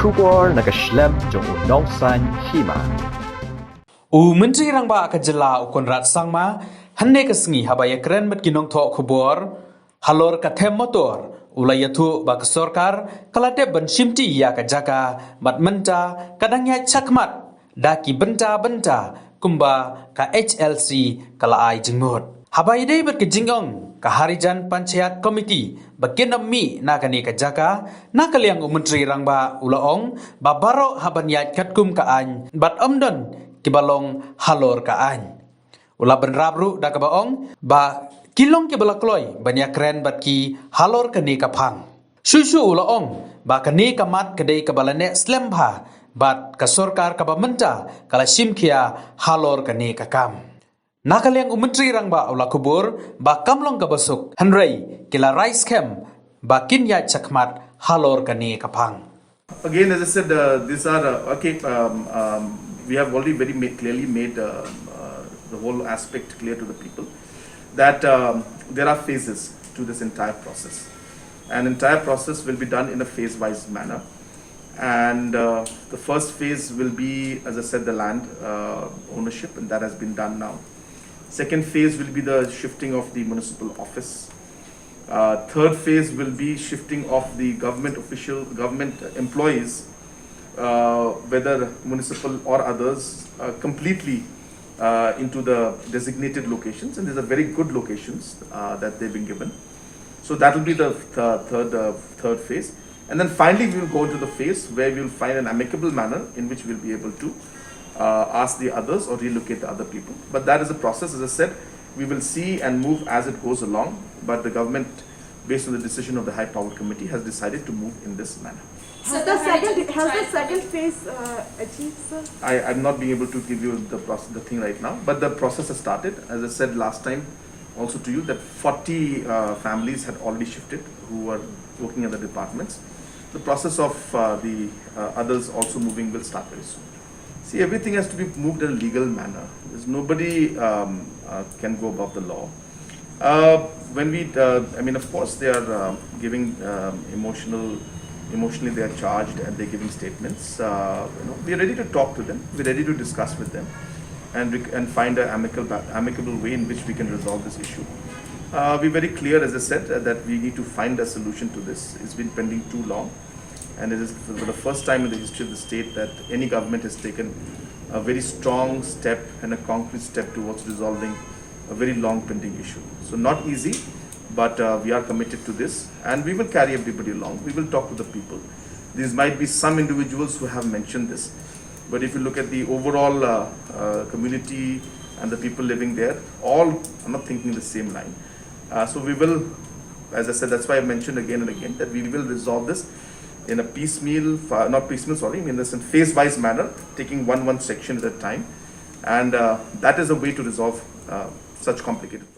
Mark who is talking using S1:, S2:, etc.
S1: Kubor nakaslem jong unongsan hima.
S2: Menteri Rangba Kajala Ukonrat Sangma Hande Kasngi Habaya Kren Met Ginong Tho Kubor Halor Kathem Motor Ulayatu Bak Sorkar Kalate Ben Shimti Ya Kajaka Mat Menta Kadangya Chakmat Daki Benta Benta Kumba Ka HLC Kala Ai Jingmut Habaya Day Bet Kijingong Ka Harijan Panchayat Committee Bakinam Mi Nakani Kajaka Nakaliang Menteri Rangba Ulaong Babaro Habanyat Katkum Ka An Bat Omdon Kibalong halor kaan. Ula benrabru da kabaong ba kilong kibala kloy banyak keren bat ki halor kani kapang. Susu ulaong ba kani kamat kadai kabalane slembha bat kasorkar kabamenta kala simkia halor kani kakam. Nakaliang Menteri Rangba ula kubur ba kamlong kabasuk hanrei kila rice camp ba kinya chakmat halor kani kapang.
S3: Again, as I said, these are we have already clearly made the whole aspect clear to the people that there are phases to this entire process. An entire process will be done in a phase-wise manner. And the first phase will be, as I said, the land ownership, and that has been done now. Second phase will be the shifting of the municipal office. Third phase will be shifting of the government employees, whether municipal or others, completely into the designated locations, and these are very good locations that they've been given. So that will be the third phase, and then finally we will go into the phase where we will find an amicable manner in which we will be able to ask the others or relocate the other people. But that is a process, as I said, we will see and move as it goes along, but the government, based on the decision of the High Power Committee, has decided to move in this manner.
S4: Has the second phase achieved, sir?
S3: I'm not being able to give you the thing right now, but the process has started. As I said last time also to you, that 40 families had already shifted who were working at the departments. The process of the others also moving will start very soon. See, everything has to be moved in a legal manner. There's nobody can go above the law. Of course, they are giving emotionally they are charged and they're giving statements. We're ready to talk to them. We're ready to discuss with them and find an amicable way in which we can resolve this issue. We're very clear, as I said, that we need to find a solution to this. It's been pending too long, and it is for the first time in the history of the state that any government has taken a very strong step and a concrete step towards resolving a very long pending issue. So not easy, but we are committed to this, and we will carry everybody along. We will talk to the people. These might be some individuals who have mentioned this, but if you look at the overall community and the people living there, all are not thinking the same line. So we will, as I said, that's why I mentioned again and again that we will resolve this in a in a phase-wise manner, taking one section at a time, and that is a way to resolve such complicated